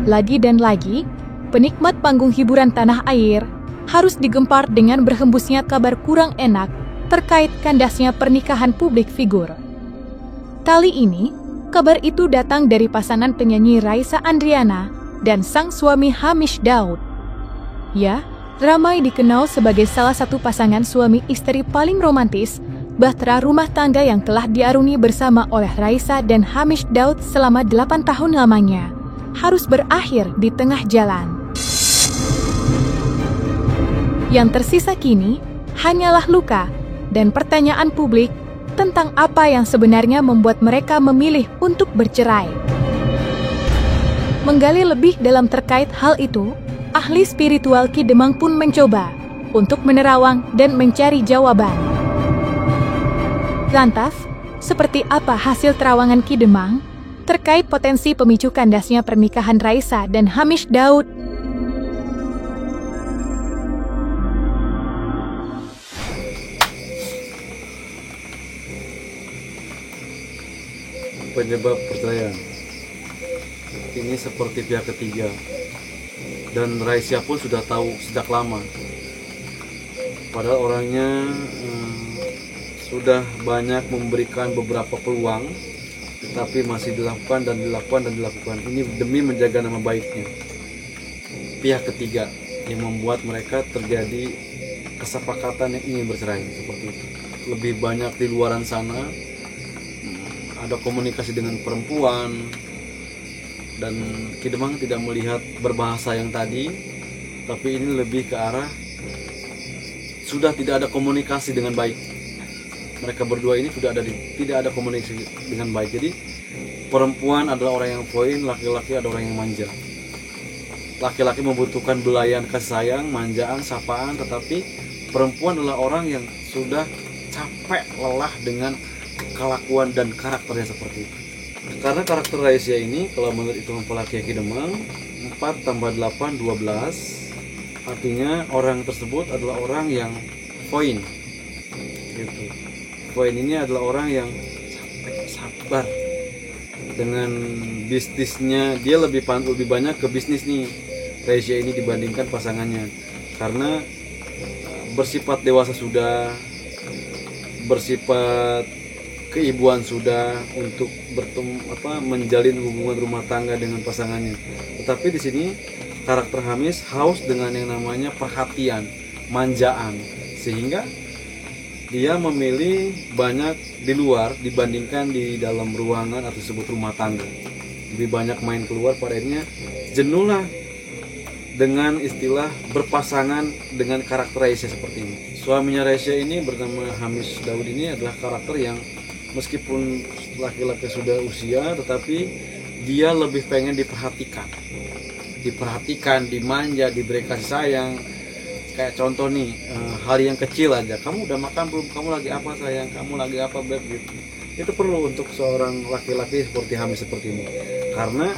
Lagi dan lagi, penikmat panggung hiburan tanah air harus digempar dengan berhembusnya kabar kurang enak terkait kandasnya pernikahan publik figur. Kali ini, kabar itu datang dari pasangan penyanyi Raisa Andriana dan sang suami Hamish Daud. Ya, ramai dikenal sebagai salah satu pasangan suami istri paling romantis, bahtera rumah tangga yang telah diaruni bersama oleh Raisa dan Hamish Daud selama 8 tahun lamanya, harus berakhir di tengah jalan. Yang tersisa kini hanyalah luka dan pertanyaan publik tentang apa yang sebenarnya membuat mereka memilih untuk bercerai. Menggali lebih dalam terkait hal itu, ahli spiritual Ki Demang pun mencoba untuk menerawang dan mencari jawaban. Lantas, seperti apa hasil terawangan Ki Demang terkait potensi pemicu kandasnya pernikahan Raisa dan Hamish Daud? Penyebab perceraian ini seperti pihak ketiga, dan Raisa pun sudah tahu sejak lama. Padahal orangnya sudah banyak memberikan beberapa peluang, tetapi masih dilakukan. Ini demi menjaga nama baiknya. Pihak ketiga yang membuat mereka terjadi kesepakatan yang ingin bercerai seperti itu. Lebih banyak di luaran sana ada komunikasi dengan perempuan, dan Ki Demang tidak melihat berbahasa yang tadi, tapi ini lebih ke arah sudah tidak ada komunikasi dengan baik. Mereka berdua ini sudah tidak ada komunikasi dengan baik. Jadi perempuan adalah orang yang poin, laki-laki adalah orang yang manja. Laki-laki membutuhkan belayan kasih sayang, manjaan, sapaan, tetapi perempuan adalah orang yang sudah capek, lelah dengan kelakuan dan karakternya seperti itu. Karena karakter Raisa ini, kalau menurut hitungan pelaki Ki Demang, 4 tambah 8, 12, artinya orang tersebut adalah orang yang poin gitu. Poin ini adalah orang yang sabar dengan bisnisnya. Dia lebih banyak ke bisnis nih Raisa ini dibandingkan pasangannya, karena bersifat dewasa sudah, bersifat keibuan sudah untuk menjalin hubungan rumah tangga dengan pasangannya. Tetapi di sini karakter Hamish haus dengan yang namanya perhatian, manjaan, sehingga dia memilih banyak di luar dibandingkan di dalam ruangan atau disebut rumah tangga. Lebih banyak main keluar, pada akhirnya jenuhlah dengan istilah berpasangan dengan karakter Raisa seperti ini. Suaminya Raisa ini bernama Hamish Daud ini adalah karakter yang meskipun laki-laki sudah usia, tetapi dia lebih pengen diperhatikan, dimanja, diberi kasih sayang. Kayak contoh nih, hal yang kecil aja, kamu udah makan belum, kamu lagi apa sayang, kamu lagi apa beb, gitu. Itu perlu untuk seorang laki-laki seperti Hamish seperti ini, karena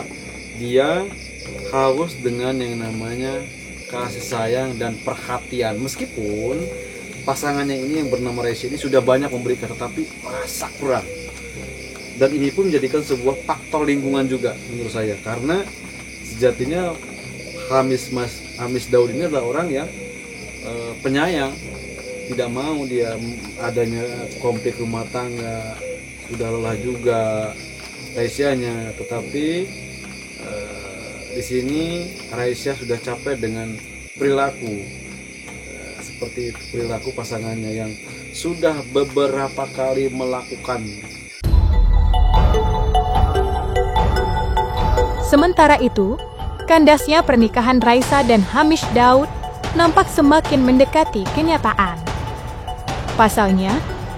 dia haus dengan yang namanya kasih sayang dan perhatian. Meskipun pasangannya ini yang bernama Raisa ini sudah banyak memberikan, tetapi rasa kurang. Dan ini pun menjadikan sebuah faktor lingkungan juga menurut saya, karena sejatinya Hamish Daud ini adalah orang yang penyayang, tidak mau dia adanya konflik rumah tangga, sudah lelah juga Raisanya. Tetapi di sini Raisa sudah capek dengan perilaku seperti itu, perilaku pasangannya yang sudah beberapa kali melakukan. Sementara itu, kandasnya pernikahan Raisa dan Hamish Daud nampak semakin mendekati kenyataan. Pasalnya,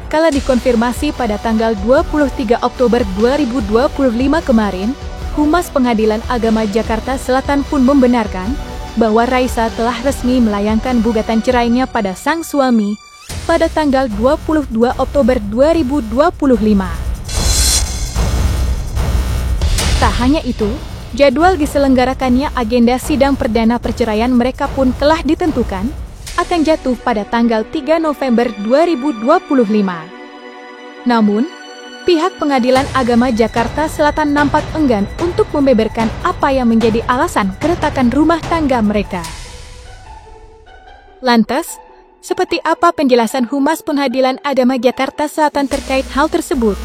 kala dikonfirmasi pada tanggal 23 Oktober 2025 kemarin, Humas Pengadilan Agama Jakarta Selatan pun membenarkan bahwa Raisa telah resmi melayangkan gugatan cerainya pada sang suami pada tanggal 22 Oktober 2025. Tak hanya itu, jadwal diselenggarakannya agenda sidang perdana perceraian mereka pun telah ditentukan akan jatuh pada tanggal 3 November 2025. Namun, pihak Pengadilan Agama Jakarta Selatan nampak enggan untuk membeberkan apa yang menjadi alasan keretakan rumah tangga mereka. Lantas, seperti apa penjelasan Humas Pengadilan Agama Jakarta Selatan terkait hal tersebut?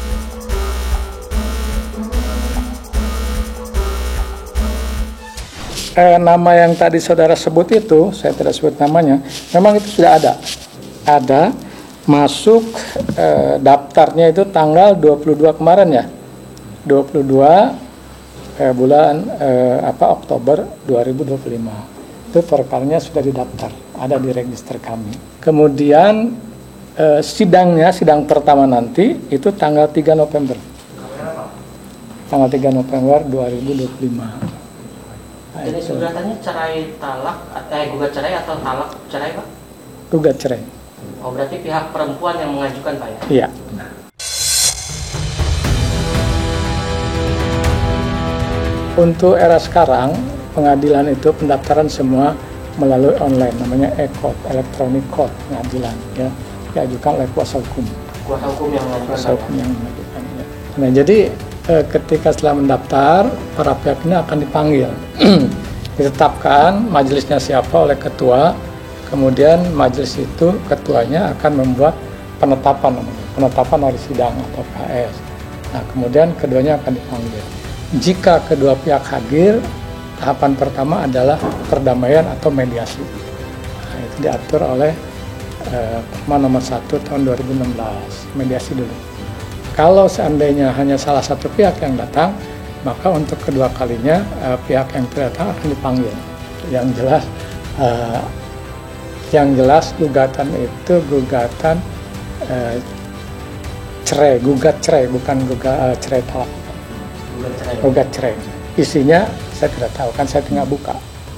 Nama yang tadi saudara sebut itu, saya tidak sebut namanya, memang itu sudah ada masuk daftarnya itu tanggal 22 kemarin ya, 22 bulan Oktober 2025. Itu perkaranya sudah didaftar, ada di register kami. Kemudian sidang pertama nanti itu tanggal 3 November. Tanggal 3 November 2025. Jadi gugatannya cerai talak, gugat cerai atau talak cerai Pak? Gugat cerai. Oh berarti pihak perempuan yang mengajukan Pak ya? Iya. Untuk era sekarang, pengadilan itu pendaftaran semua melalui online, namanya e-court, electronic court pengadilan, ya, diajukan oleh kuasa hukum. Kuasa hukum yang mengajukan. Kuasa hukum yang mengajukan. Ya. Nah jadi ketika setelah mendaftar, para pihak ini akan dipanggil, ditetapkan majelisnya siapa oleh ketua, kemudian majelis itu ketuanya akan membuat penetapan hari sidang atau KS. Nah kemudian keduanya akan dipanggil. Jika kedua pihak hadir, tahapan pertama adalah perdamaian atau mediasi. Nah, itu diatur oleh Perma nomor 1 tahun 2016, mediasi dulu. Kalau seandainya hanya salah satu pihak yang datang, maka untuk kedua kalinya pihak yang tidak datang akan dipanggil. Yang jelas gugatan itu gugatan cerai, gugat cerai, bukan cerai talak. Gugat cerai. Isinya saya tidak tahu, kan saya tinggal buka.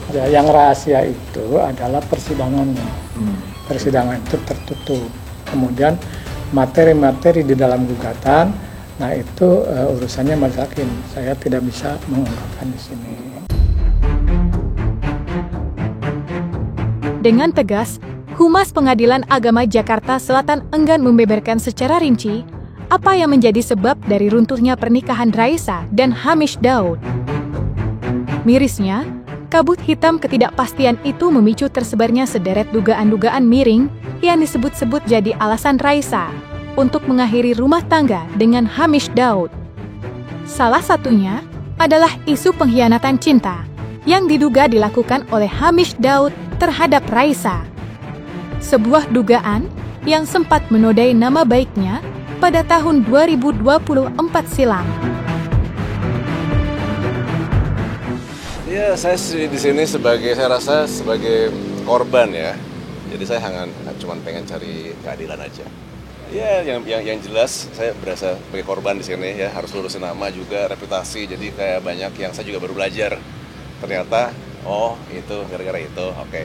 Ya, yang rahasia itu adalah persidangannya. Persidangan itu tertutup. Kemudian materi-materi di dalam gugatan, nah itu urusannya majelis hakim. Saya tidak bisa mengungkapkan di sini. Dengan tegas, Humas Pengadilan Agama Jakarta Selatan enggan membeberkan secara rinci apa yang menjadi sebab dari runtuhnya pernikahan Raisa dan Hamish Daud. Mirisnya, kabut hitam ketidakpastian itu memicu tersebarnya sederet dugaan-dugaan miring yang disebut-sebut jadi alasan Raisa untuk mengakhiri rumah tangga dengan Hamish Daud. Salah satunya adalah isu pengkhianatan cinta yang diduga dilakukan oleh Hamish Daud terhadap Raisa. Sebuah dugaan yang sempat menodai nama baiknya pada tahun 2024 silam. Ya, saya di sini saya rasa sebagai korban ya. Jadi saya cuma pengen cari keadilan aja. Ya, yang jelas saya berasa sebagai korban di sini ya, harus lurusin nama juga, reputasi. Jadi kayak banyak yang saya juga baru belajar. Ternyata, oh itu gara-gara itu, oke.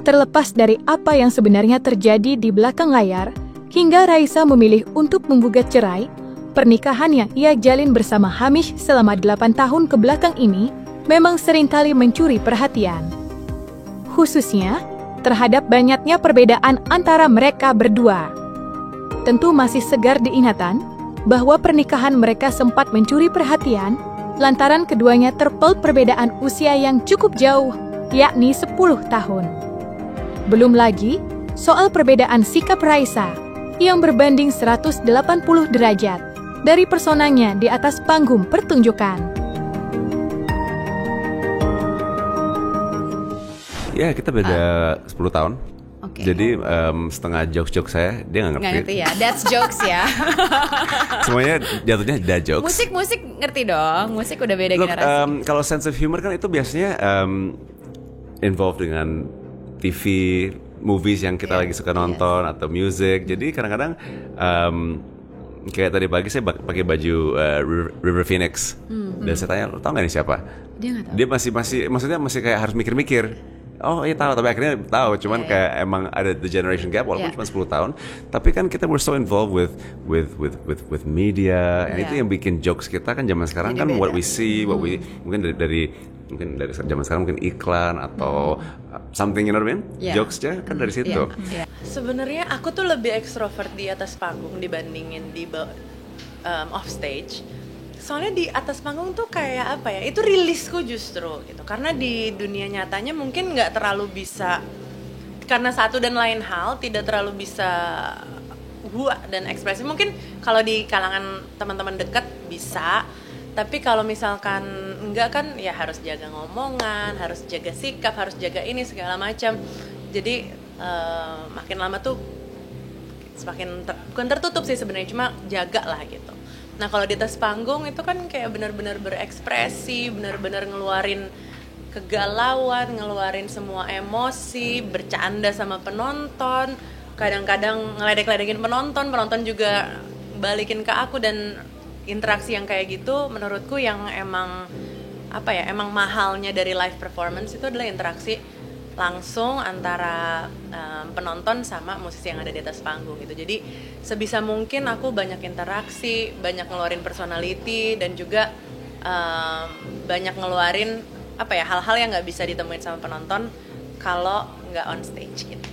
Terlepas dari apa yang sebenarnya terjadi di belakang layar, hingga Raisa memilih untuk menggugat cerai, pernikahan yang ia jalin bersama Hamish selama 8 tahun ke belakang ini memang seringkali mencuri perhatian. Khususnya terhadap banyaknya perbedaan antara mereka berdua. Tentu masih segar diingatan bahwa pernikahan mereka sempat mencuri perhatian lantaran keduanya terpaut perbedaan usia yang cukup jauh, yakni 10 tahun. Belum lagi soal perbedaan sikap Raisa yang berbanding 180 derajat dari personanya di atas panggung pertunjukan. Ya, kita beda 10 tahun. Okay. Jadi setengah jokes saya dia nggak ngerti. Nggak ngerti ya, that's jokes ya. Semuanya jatuhnya dad jokes. Musik ngerti dong, musik udah beda generasi. Kalau sense of humor kan itu biasanya involved dengan TV, movies yang kita lagi suka nonton atau music. Jadi kadang-kadang kayak tadi pagi saya pakai baju River Phoenix dan saya tanya, lo tau nggak ini siapa? Dia nggak tahu. Dia maksudnya masih kayak harus mikir-mikir. Oh iya tahu, tapi akhirnya tahu. Cuman kayak emang ada the generation gap walaupun cuma 10 tahun. Tapi kan kita we're so involved with media, and itu yang bikin jokes kita kan zaman sekarang. Jadi kan beda. What we see, mungkin dari zaman sekarang mungkin iklan atau something, you know what I mean? Jokesnya kan dari situ. Sebenarnya aku tuh lebih ekstrovert di atas panggung dibandingin di off stage. Soalnya di atas panggung tuh kayak apa ya? Itu rilisku justru gitu. Karena di dunia nyatanya mungkin nggak terlalu bisa, karena satu dan lain hal tidak terlalu bisa gua dan ekspresi. Mungkin kalau di kalangan teman-teman dekat bisa, tapi kalau misalkan enggak kan ya harus jaga ngomongan, harus jaga sikap, harus jaga ini segala macam. Jadi makin lama tuh semakin bukan tertutup sih sebenarnya, cuma jaga lah gitu. Nah kalau di atas panggung itu kan kayak benar-benar berekspresi, benar-benar ngeluarin kegalauan, ngeluarin semua emosi, bercanda sama penonton, kadang-kadang ngeledek-ledekin penonton juga balikin ke aku, dan interaksi yang kayak gitu menurutku yang emang emang mahalnya dari live performance itu adalah interaksi langsung antara penonton sama musisi yang ada di atas panggung gitu. Jadi sebisa mungkin aku banyak interaksi, banyak ngeluarin personality, dan juga banyak ngeluarin hal-hal yang nggak bisa ditemuin sama penonton kalau nggak on stage gitu.